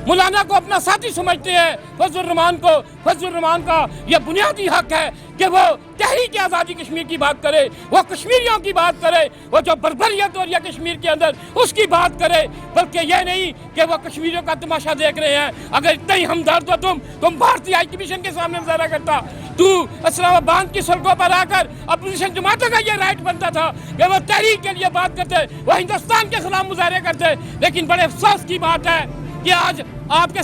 मौलाना को अपना साथी समझते हैं। फजलुर रहमान का यह बुनियादी हक है कि वो तहरीक आज़ादी कश्मीर की बात करे, वो कश्मीरियों की बात करे, वो जो बर्बरियत हो रही है कश्मीर के अंदर उसकी बात करे, बल्कि यह नहीं कि वो कश्मीरियों का तमाशा देख रहे हैं। अगर इतना ही हमदर्द हो तुम भारतीय हाई कमीशन के सामने मुजाहरा करता, तू इस्लामाबाद की सड़कों पर आकर अपोजिशन जमातों का ये राइट बनता था कि वो तहरीक के लिए बात करते, वो हिंदुस्तान के खिलाफ मुजाहरे करते। लेकिन बड़े अफसोस की बात है कि आज आपके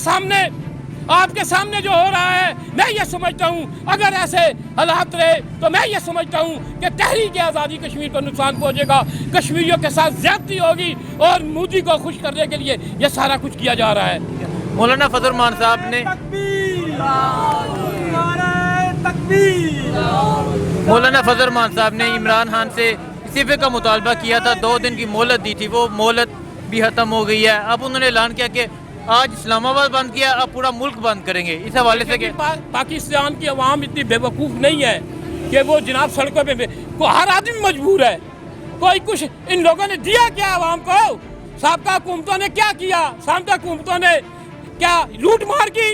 सामने जो हो रहा है, मैं ये समझता हूँ अगर ऐसे हालात रहे तो मैं ये समझता हूँ कि तहरीक आज़ादी कश्मीर को नुकसान पहुँचेगा, कश्मीरियों के साथ ज्यादती होगी और मोदी को खुश करने के लिए ये सारा कुछ किया जा रहा है। मौलाना फजल रहमान साहब ने इमरान खान से इस्तीफे का मुतालबा किया था, 2 दिन की मोहलत दी थी, वो मोहलत भी ख़त्म हो गई है। अब उन्होंने ऐलान किया कि आज इस्लामाबाद बंद किया, अब पूरा मुल्क बंद करेंगे। इस हवाले से कि पाकिस्तान की अवाम इतनी बेवकूफ़ नहीं है कि वो जनाब सड़कों पे हर आदमी मजबूर है। कोई कुछ इन लोगों ने दिया क्या अवाम को? साबका हुकूमतों ने क्या किया? साबका हुकूमतों ने क्या लूट मार की?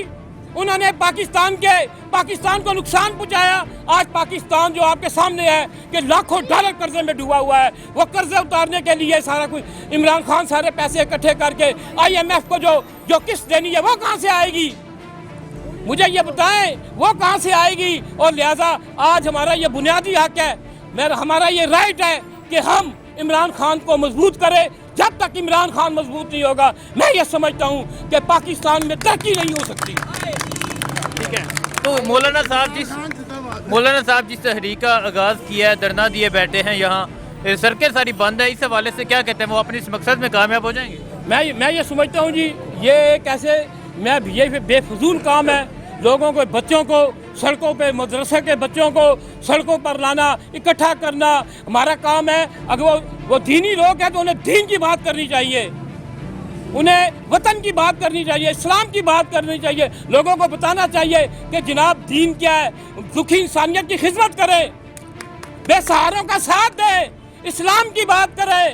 उन्होंने पाकिस्तान को नुकसान पहुंचाया। आज पाकिस्तान जो आपके सामने है कि लाखों डॉलर कर्जे में डूबा हुआ है, वो कर्जे उतारने के लिए सारा कुछ इमरान खान सारे पैसे इकट्ठे करके IMF को जो किस्त देनी है वो कहाँ से आएगी? मुझे ये बताएं वो कहाँ से आएगी? और लिहाजा आज हमारा ये बुनियादी हक है, हमारा ये राइट है कि हम इमरान खान को मजबूत करें। जब तक इमरान खान मजबूत नहीं होगा, मैं ये समझता हूँ कि पाकिस्तान में तरक्की नहीं हो सकती। ठीक है, तो मौलाना साहब जिस तहरीक का आगाज़ किया है, धरना दिए बैठे हैं, यहाँ सड़कें सारी बंद है, इस हवाले से क्या कहते हैं, वो अपने इस मकसद में कामयाब हो जाएंगे? मैं ये समझता हूँ जी, ये कैसे ये बेफजूल काम है। लोगों को, बच्चों को सड़कों पे, मदरसे के बच्चों को सड़कों पर लाना, इकट्ठा करना हमारा काम है। अगर वो दीनी लोग हैं तो उन्हें दीन की बात करनी चाहिए, उन्हें वतन की बात करनी चाहिए, इस्लाम की बात करनी चाहिए। लोगों को बताना चाहिए कि जनाब दीन क्या है, दुखी इंसानियत की खिदमत करें, बेसहारों का साथ दें, इस्लाम की बात करें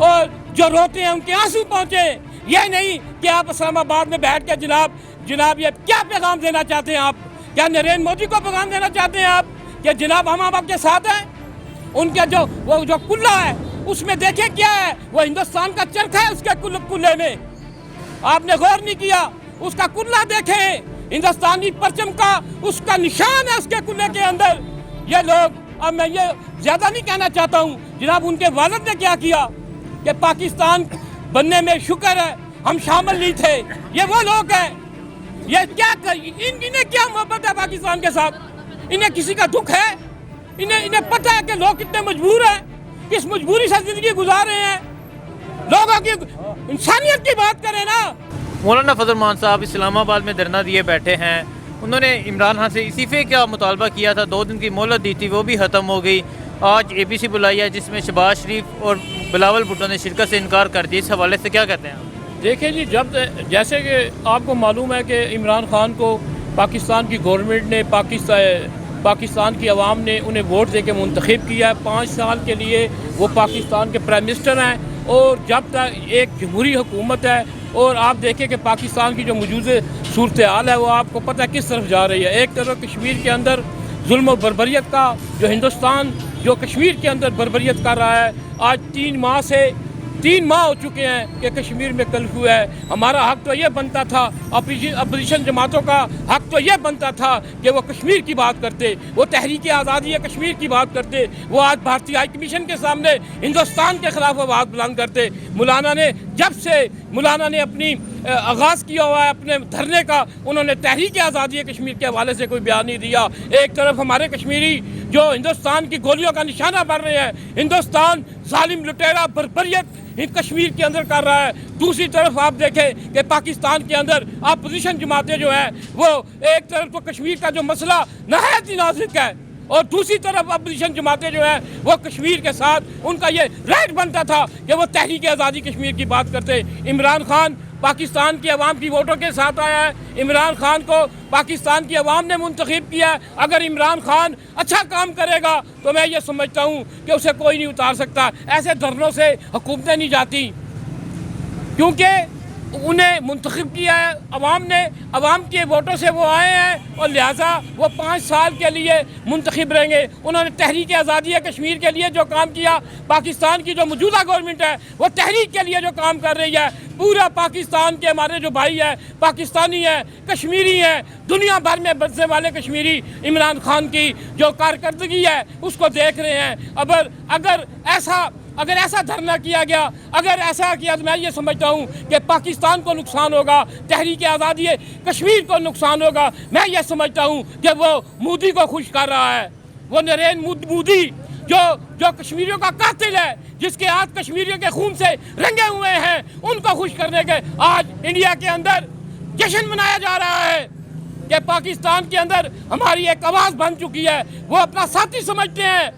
और जो रोते हैं उनके आंसू पहुँचे। ये नहीं कि आप इस्लामाबाद में बैठ के जनाब ये क्या पैगाम देना चाहते हैं आप? क्या नरेंद्र मोदी को पैगाम देना चाहते हैं आप कि जनाब हम आपके साथ हैं? उनके जो कुल्ला है उसमें देखें क्या है, वो हिंदुस्तान का चरखा है, उसके कुल्ले में आपने गौर नहीं किया। उसका कुल्ला देखें, हिंदुस्तानी परचम का उसका निशान है उसके कुल्ले के अंदर। ये लोग, अब मैं ये ज्यादा नहीं कहना चाहता हूँ, जनाब उनके वालिद ने क्या किया कि पाकिस्तान बनने में शुक्र है हम शामिल नहीं थे। ये वो लोग हैं, ये क्या इन्हें क्या मोहब्बत है पाकिस्तान के साथ? इन्हें किसी का दुख है? इन्हें पता है कि लोग कितने मजबूर हैं, किस मजबूरी से जिंदगी गुजार रहे हैं? लोगों की इंसानियत की बात करें ना। मौलाना फजल रहमान साहब इस्लामाबाद में धरना दिए बैठे हैं, उन्होंने इमरान खान से इस्तीफे का मुतालबा किया था, 2 दिन की मोहलत दी थी, वो भी ख़त्म हो गई। आज ABC बुलाई है जिसमें शहबाज शरीफ और बिलावल भुट्टो ने शिरकत से इनकार कर दिया। इस हवाले से क्या कहते हैं आप? देखिए जी, जैसे कि आपको मालूम है कि इमरान खान को पाकिस्तान की गवर्नमेंट ने, पाकिस्तान की आवाम ने उन्हें वोट दे के मुंतखब किया है। 5 साल के लिए वो पाकिस्तान के प्राइम मिनिस्टर हैं और जब तक एक जमहूरी हुकूमत है और आप देखें कि पाकिस्तान की जो मौजूदा सूरत हाल है वो आपको पता है किस तरफ जा रही है। एक तरफ कश्मीर के अंदर जुल्म और बर्बरियत का जो हिंदुस्तान जो कश्मीर के अंदर बर्बरियत कर रहा है, आज 3 माह हो चुके हैं कि कश्मीर में कर्फ्यू है। हमारा हक तो ये बनता था, अपोजिशन जमातों का हक तो ये बनता था कि वो कश्मीर की बात करते, वो तहरीक आज़ादी कश्मीर की बात करते, वो आज भारतीय हाई कमीशन के सामने हिंदुस्तान के खिलाफ आवाज़ बुलंद करते। जब से मौलाना ने अपनी आगाज़ किया हुआ है अपने धरने का, उन्होंने तहरीक आज़ादी कश्मीर के हवाले से कोई बयान नहीं दिया। एक तरफ हमारे कश्मीरी जो हिंदुस्तान की गोलियों का निशाना बन रहे हैं, हिंदुस्तान जालिम लुटेरा बर्बरियत कश्मीर के अंदर कर रहा है। दूसरी तरफ आप देखें कि पाकिस्तान के अंदर अपोजिशन जमातें जो हैं वो एक तरफ तो कश्मीर का जो मसला नहायत ही नाजुक है और दूसरी तरफ अपोजिशन जमातें जो हैं वो कश्मीर के साथ उनका ये राइट बनता था कि वो तहरीक आज़ादी कश्मीर की बात करते। इमरान खान पाकिस्तान की आवाम की वोटों के साथ आया है, इमरान खान को पाकिस्तान की आवाम ने मुंतखब किया है। अगर इमरान खान अच्छा काम करेगा तो मैं ये समझता हूँ कि उसे कोई नहीं उतार सकता। ऐसे धरनों से हुकूमतें नहीं जाती, क्योंकि انہیں منتخب کیا ہے عوام نے، عوام کے ووٹوں سے وہ آئے ہیں اور لہٰذا وہ 5 سال کے لیے منتخب رہیں گے۔ انہوں نے تحریک آزادی کشمیر کے لیے جو کام کیا، پاکستان کی جو موجودہ گورنمنٹ ہے وہ تحریک کے لیے جو کام کر رہی ہے، پورا پاکستان کے ہمارے جو بھائی ہیں پاکستانی ہیں، کشمیری ہیں، دنیا بھر میں بسنے والے کشمیری عمران خان کی جو کارکردگی ہے اس کو دیکھ رہے ہیں۔ اگر ایسا دھرنا کیا گیا، اگر ایسا کیا تو میں یہ سمجھتا ہوں کہ پاکستان کو نقصان ہوگا، تحریک آزادی کشمیر کو نقصان ہوگا۔ میں یہ سمجھتا ہوں کہ وہ مودی کو خوش کر رہا ہے، وہ نریندر مودی جو کشمیریوں کا قاتل ہے، جس کے ہاتھ کشمیریوں کے خون سے رنگے ہوئے ہیں، ان کو خوش کرنے کے آج انڈیا کے اندر جشن منایا جا رہا ہے کہ پاکستان کے اندر ہماری ایک آواز بن چکی ہے، وہ اپنا ساتھی سمجھتے ہیں۔